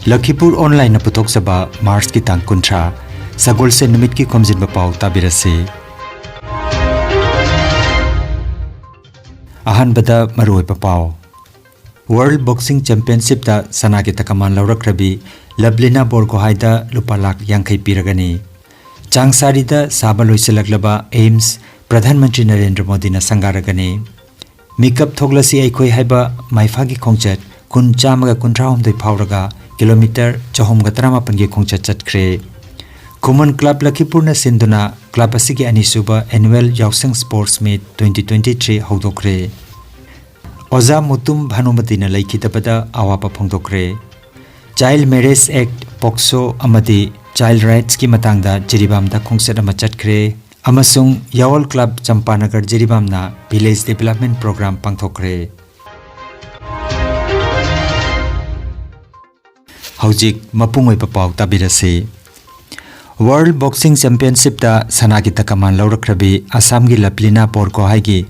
Lakhipuronline putok saba Mars ki tang kuntra sagol se numit ki Khomjinba Pao tabirase ahan bada maroi pao World Boxing Championship da sana ki takaman laurakrabi Lablina Borgo haida lupa lak yangkai piragani changsari da saba loiselaklaba aims Pradhan Mantri Narendra Modi na sangaragani Mikap thoglasi aikoi haiba maifa ki khongchat kun chamaga kuntra homdoi phawraga kilometer chahom gatrama pangi khongchat chatkhre Common Club Lakhipur na sinduna club asigi anisuba annual Yausang Sports Meet 2023 hawdokre Oza Mutum Bhanumati na laikhitabada awapa phongdokre Child Marriage Act POCSO amadi Child Rights ki matangda Jiribam da khongchat ama chatkre amasung Yawal Club Champanagar Jiribam na Village Development Program pangthokre Haujik mapungoi papau tabirase World Boxing Championship da sanagi takaman laurakrabi Assam gi Laplina Borko haigi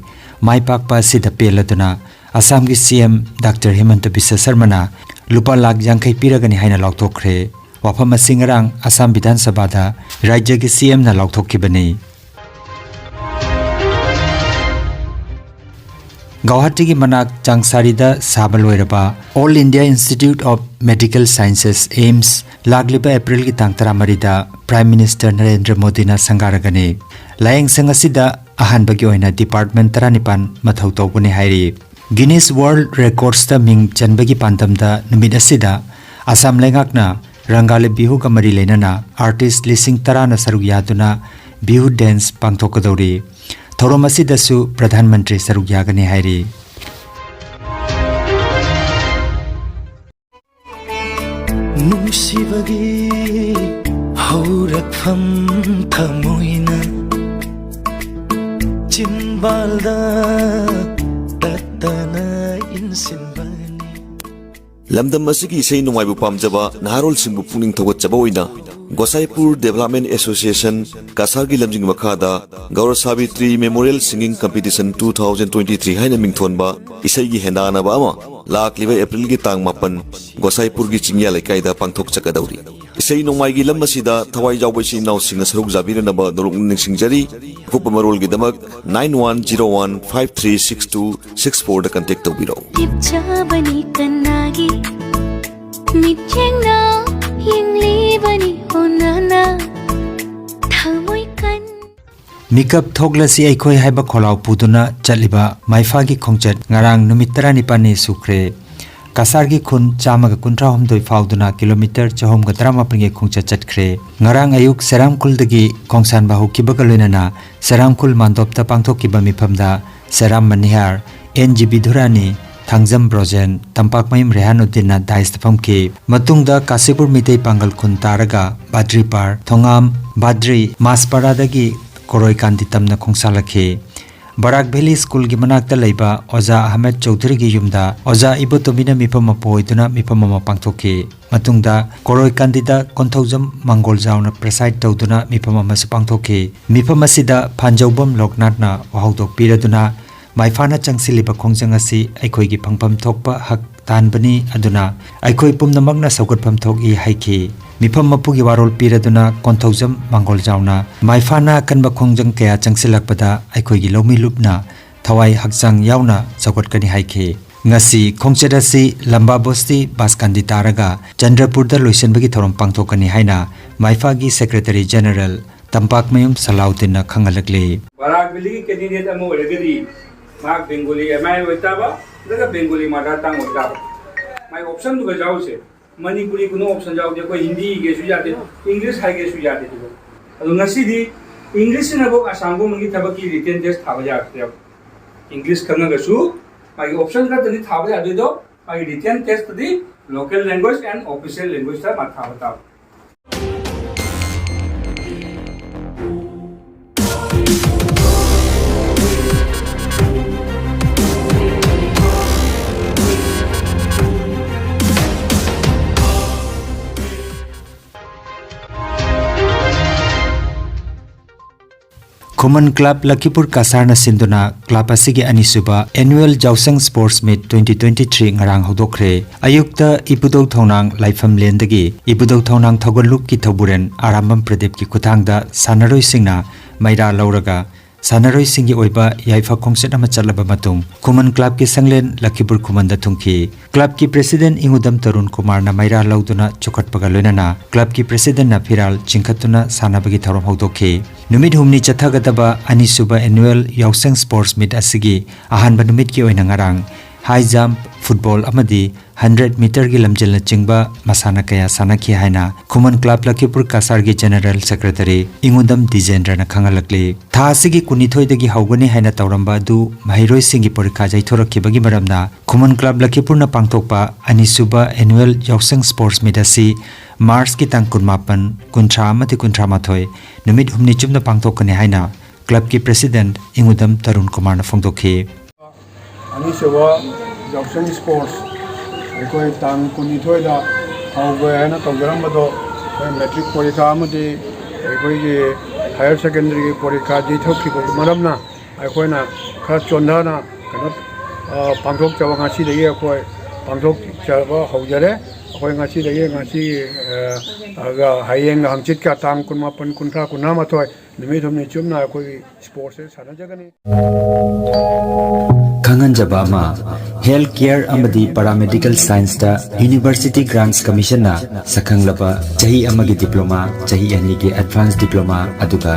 maipakpa sida peladuna Assam gi CM Dr. Hemanta Biswa Sarma na lupa lak yangkai piragani haina laukthokre wafam singarang Assam Vidhan Sabha da rajya gi CM na laukthokibani Guwahati ki manak changsarida sabaloiraba All India Institute of Medical Sciences AIMS lagliba April ki tang 13 da Prime Minister Narendra Modi na sangaragani layeng sangasida ahan bagi oina department 19 mathau tawbuni hairi Guinness World Records da ming chanbagi pantam da numit asida Assam lengakna rangale bihu ka mari leinana artist lising 10 na saruk yaduna bihu dance pangthokadori Thoromasi dasu Pradhan Mantri saruk yagani hairi Nungsibagi haurakfam thamoina Chimbalda tatana insinbani Lamdam asigi isai nungaibu pamjaba naharol singbu puning thawatjaba oina Gosaipur Development Association Kasargi Lamjing Makhada Gaura Savitri Memorial Singing Competition 2023 haina mingthonba isai gi hendana ba ama lakliba April gi tang 8 Gosaipur gi chingya lekaida pangthok chakadauri isai nongmai gi lammasida thawai jawbasi naw singna saruk zabirana ba dorong ningsingjari hupa marol gi damak 9101536264 da contact tawbiro tipchabani kanagi mitchengna yinglibani onana thamoi kan Mikap thoglasi aikoi haiba kholau puduna chaliba maifagi khongchat ngarang numit 19 ni sukre kasargi khun chamaga kuntra homdoi fauduna kilometer chahom gatrama pringe khongchat chatkre ngarang ayuk seramkul dagi khongsan bahu kibagaloinana seramkul mandopta pangthokiba miphamda seram manihar NGB Dhurani Thangjam Brojen Tampak Mayum Rehanuddin na daistaphamki matungda Kasipur Mitei Pangal khun taraga Badripar Thongam Badri Masparadagi Koroi Kandi tamna khongsalakhi Barak Valley School gi manakta leiba Oza Ahmed Chaudhary gi yumda Oza Ibotomina mipam apoiduna mipam ama pangthoki matungda Koroi Kandi da Konthaujam Mangol Jauna preside tawduna mipam ama pangthoki mipam asida Phanjaubam Loknath na wahaudok piraduna Maifana changsiliba khongjang asi aikoi gi phangpam thokpa hak tanbani aduna aikoi pumnamakna saugatpham thoki haiki mifam mapugi warol piraduna Konthaujam Mangol Jauna Maifana kanba khongjang kaya changsilakpada aikoi gi lomi lupna thawai hakjang yauna saugatkani haiki ngasi khongchadasi lamba bosti baskandi taraga Chandrapur da loisenbagi thorom pangthokani haina Maifa gi Secretary General Tampak Mayum Salaudin na khangalakli Barak Valley candidate amo oiragadi Mark Bengali, my Wetaba, the Bengali Maratang Otaba. My option to the Jause, Manipuri no option out there, Hindi, English, I guess we are the Nasi English in a book, Asango Tabaki written test Havaya. English Kanagasu, my option got the Havaya Dido, I written test the local language and official language of Matavata. Common Club Lakhipur Kasar na sinduna club asigi anisuba annual Jausang Sports Meet 2023 ngarang hodokre ayukta Ibudok Thonang Laifam Lendagi Ibudok Thonang Thogoluk ki Thoburen Arambam Pradip ki Kuthangda Sanaroi Singna Maira Lauraga Sanaroi Singi Oiba Yaifa Kongset ama chatlaba matung Common Club ki Sanglen Lakhipur Kumanda thungki Club ki President Ingudam Tarun Kumar na Maira Lauduna Chokatpaga loinana Club ki President na Phiral Chingkhatuna Sanabagi Thorom hodokhe Numit humni chathagadaba anisuba annual Yausang Sports Meet asigi ahanba numit ki oina ngarang high jump football amadi 100 meter gi lamjel na chingba masana kaya sanaki haina Common Club Lakhipur Kasar gi General Secretary Ingudam Dijendra na khangalakli tha asigi kunithoi dagi haugani haina tawramba du mahiroi singi porikha jaithoraki bagi maramna Common Club Lakhipur na pangthokpa anisuba annual Yausang Sports Meet asi Mars ki tang kunmapan kuntra amati kuntra mathoi numit humni chumna pangthokani haina club ki president Ingudam Tarun Kumar na phongdokhi Ani sewa Jausang Sports ekoi tang kunithoi da hauwe ana tawgarambado metric porikha amadi ekoi gi higher secondary gi porikha jithokki ko maramna ekoi na khara chondana kana pangthok chawa ngasi dei ekoi pangthok chawa haujare akoi ngasi dei ngasi aga hayeng hangchit ka tang kunmapan kuntra kunama thoi numit humni chumna ekoi sports se sana jagani Khanganjaba ama health care amadi paramedical science da University Grants Commission na sakhanglaba chahi amagi diploma chahi ani gi advanced diploma aduga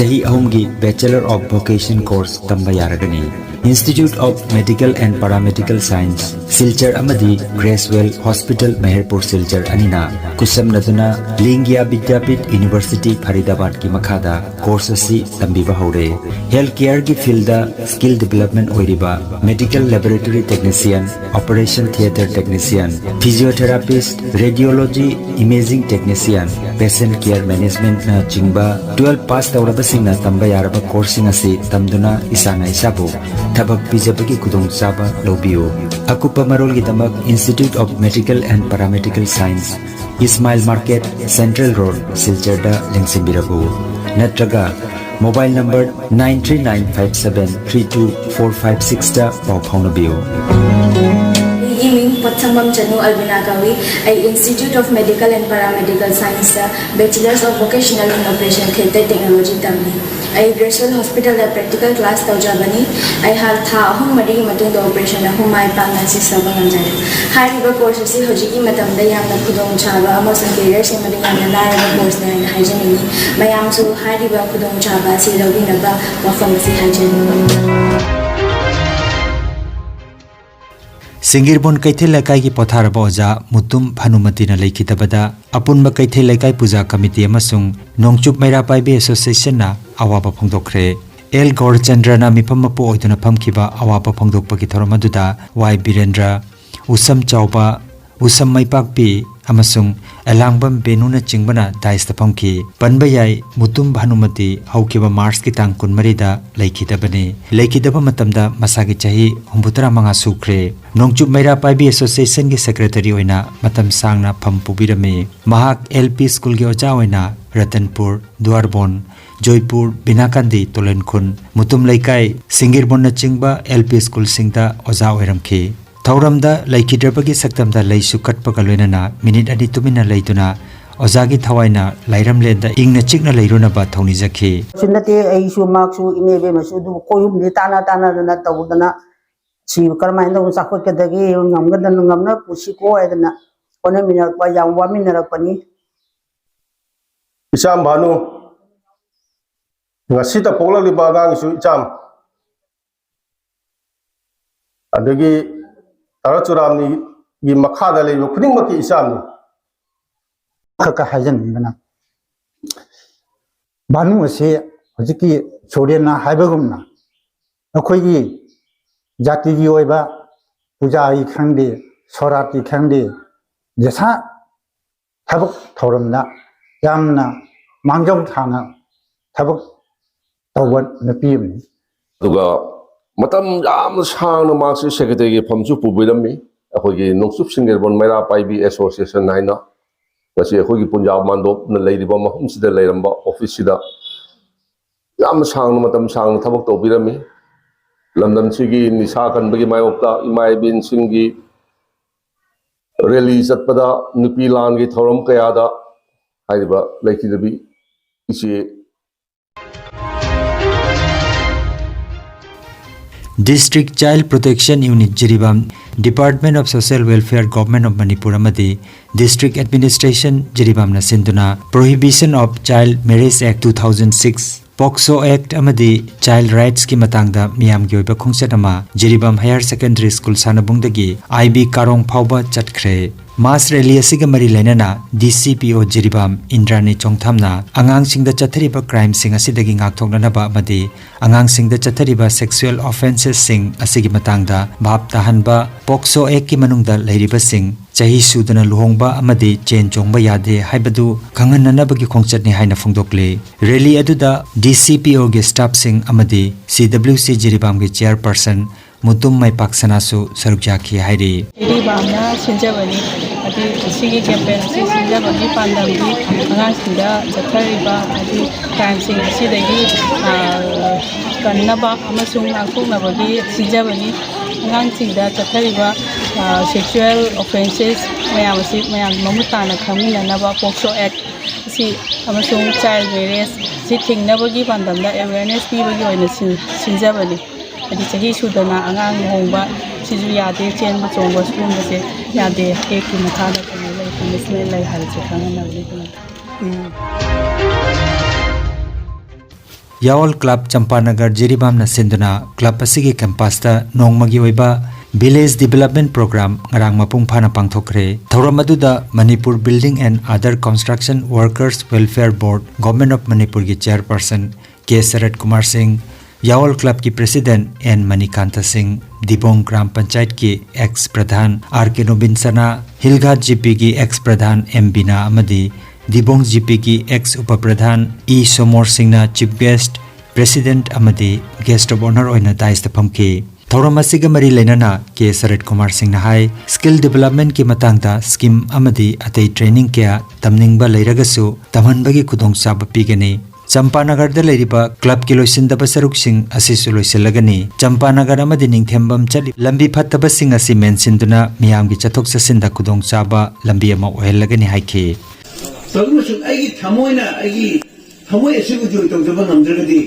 chahi ahum gi bachelor of vocation course tamba yaragani Institute of Medical and Paramedical Science Silchar amadi Gracewell Hospital Meherpur Silchar anina kusam naduna Lingya Vidyapit University Faridabad ki makhada course asi tambiba hore health care gi field da skill development oiriba medical laboratory technician operation theater technician physiotherapist radiology imaging technician patient care management na chingba 12 pass tawraba singna tamba yaraba course asi tamduna isana isabu thabak pijabagi kudong chaba lobiyo akupa marol gi damak Institute of Medical and Paramedical Science Ismail Market Central Road Silcharda lengsimbirabu natraga mobile number 939573245 da pau phaunabiyo Patsambam Chanu Albinagawi, Institute of Medical and Paramedical Science, Bachelors of Vocational in Operation Theatre Technology Tamni. Gracewell Hospital practical class Taujabani. I have Hum Madi Matung operation whom I Panasi Sabangan. High courses Hojiki Matamda Yama Kudong Chaba, Amazon Careers in Madina course and hygiene. Mayamsu High River Kudong Chaba, Silavina, Wafamasi Hygiene. Singirbon Kaithil Lakai ki Potharaba Oja Mutum Bhanumati na Laikhitabada Apunba Kaithil Lakai Puja Committee amasung Nongchup Maira Paibi Association na awaba phongdokre El Gaurchandra na mipamapu oiduna phamkiba awaba phongdokpa ki thoromaduda Y Birendra Usam Chauba Usam Maipakpi amasung Elangbam Benuna Chingbana Daista Phamki Panbayai Mutum Bhanumati Haukiba Mars ki tang kunmarida Laikhitabani Laikhitaba matamda masagi chahi Humbutra manga sukre Nongchup Maira Paibi Association ki secretary oina matam sangna pham pubirame Mahak LP school ki oja oina Ratanpur Duarbon Joypur Binakandi Tolenkhun Mutum Laikai Singirbon na chingba LP school singda oja oiramkhi Thauramda Laikhidrabagi saktamda Laisu Katpaga loinana minute ani tumina leituna Ozagi Thawaina Lairamlenda Ingna Chikna Lairunaba Thoni Zakhi Sinate Aisu Maksu Inebe Masudu Koyum Nitana Tana Tawdana Si Karmanda Sakot Kadagi Namgadan Namna Pusiko Edna Onamina Payam Wamina Pani Isam Banu Nasita Pola Libagang Su Cham Adagi Tarachuramni gi makhada le khuding maki isamni Kaka Hajan Bana Banu se Hojiki Chorena Habagumna Akoyi Jati Yoiba Puja Khandi Sorati Khandi Jasa Tabuk Thoramna Yamna Mangjong Thana Tabuk Tawat Napim Duga Matam Yam Sang Marks Secretary Pamsu Pubidami, Ahogi Nongsup Singirbon Maira Paibi Association Nina, Nasi Hogi Punjab Mando, the Lady Bama Homes, the Layamba office. ꯌꯥꯝꯅ ꯁꯥꯡꯅ ꯃꯇꯝ ꯁꯥꯡꯅ ꯊꯕꯛ ꯇꯧꯕꯤꯔꯝꯃꯤ ꯂꯝꯗꯝꯁꯤꯒꯤ ꯅꯤꯁꯥ ꯀꯟꯕꯒꯤ ꯃꯥꯌꯣꯛꯇ ꯏꯃꯥ ꯏꯕꯦꯟꯁꯤꯡꯒꯤ rally ꯆꯠꯄꯗ ꯅꯨꯄꯤ ꯂꯥꯟꯒꯤ ꯊꯧꯔꯝ ꯀꯌꯥꯗ ꯍꯥꯏꯔꯤꯕ ꯂꯩꯈꯤꯗꯕꯤ इसे District Child Protection Unit Jiribam Department of Social Welfare Government of Manipur Amadi District Administration Jiribam na sinduna Prohibition of Child Marriage Act 2006 POCSO Act Amadi Child Rights ki matangda miyam gi oiba khongset ama Jiribam Higher Secondary School sanabungdagi IB Karong phauba chatkhre Mass Rally asiga mari lenana DCPO Jiribam Indrani Chongthamna angang singda chathariba crime sing asidagi ngakthoknanaba amadi angang singda chathariba sexual offenses sing asigi matangda bhab tahanba POCSO Act ki manungda leiriba sing chahi sudana luhongba amadi chen chongba yade haibadu khangananabagi khongchatni haina phongdokle rally aduda DCPO ge staff sing amadi CWC Jiribam ge chairperson Mutum Mai Paksanasu Sarukjaki Hairi Jiribamna Sinjabani adi sigi campaign si Sinjabani pandamdi angang sida chathariba adi crime sing asidagi kannaba amasung angkuknabagi Sinjabani angang sida chathariba sexual offenses mayam mamutana khaminanaba POCSO Act si amasung child marriage si thingnabagi pandamda awareness pibagi oina Sinjabani adi chahi sudana angang hongba sizu yade chen ba chongba school se yade ek ki mathada kana lai punishment lai hal che khana Yawal Club Champanagar Jiribam na sinduna club asigi campus ta nongmagi oiba Village Development Program ngarang mapung phana pangthokre Thauramadu Manipur Building and Other Construction Workers Welfare Board Government of Manipur ki chairperson K Sarat Kumar Singh Yawal Club ki President N Manikanta Singh Dibong Gram Panchayat ki ex Pradhan R.K. Nobinsana Hilghat GP ki ex Pradhan M. Bina Amadi Dibong GP ki ex Upapradhan E. Somor Singh na Chief Guest President Amadi Guest of Honor oina daista phamki Thauramasiga mari lenana K. Sarat Kumar Singh na hai Skill Development ki matangda scheme Amadi atei training kya tamningba leiragasu tamhanbagi khudong chaba pigani Champanagar da leiriba club ki loisindaba saruk sing asisu loisilagani Champanagar amadi ningthembam chali lambi phattaba sing asi mensinduna miyam gi chathok sasinda khudong chaba lambi ama ohelagani haike Tagusu aigi thamoina aigi thamoi asigu joi tawjaba namdragadi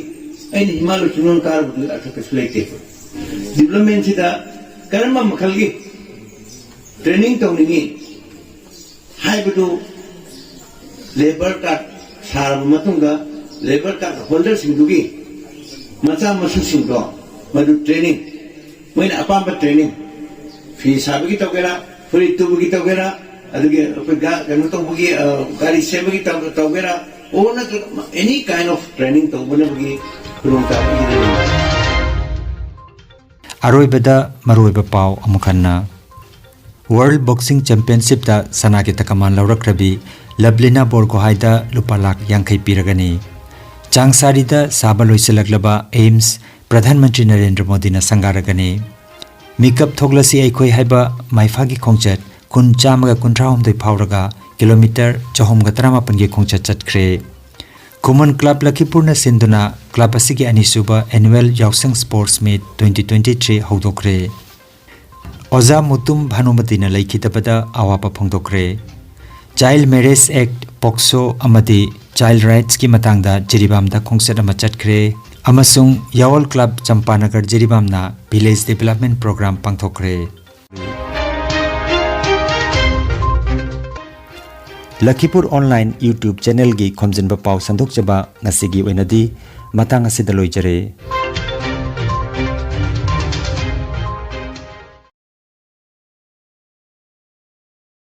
aini himalo chunon kar budu atakaslete development sida karma makhalgi training tawningi haibudu labor card sarbu matunga labor card holder singdugi macha masu singdo madu training moina apamba training fee sabagi tawgera free tubugi tawgera adugi ganu tawbugi gari sebagi tawgera ona any kind of training tawbuna bugi runta bugi Aroibada Maroiba Pao Amukhanna World Boxing Championship da Sanagi Takaman Laurakrabi Lablina Borgohaida Lupalak Yankai Piragani Changsari da Saba Loisalaglaba Aims Pradhan Mantri Narendra Modi na Sangaragani Mikap Thoglasi Aikoi Haiba Maifagi Khongchat Kun Chamaga Kuntrahomdoi Phauraga Kilometer Chahomga Taramapangi Khongchat Chatkre Common Club Lakhipur na sinduna club asigi anisuba annual Yausang Sports Meet 2023 haudokre Oza Mutum Bhanumati na laikhitabada awapa phongdokre Child Marriage Act POCSO amadi Child Rights ki matangda Jiribam da khongset ama chatkre amasung Yawal Club Champanagar Jiribam na Village Development Program pangthokre Lakhipuronline YouTube channel gi Khomjinba Pao sandok jaba ngasigi oinadi matang asida loijare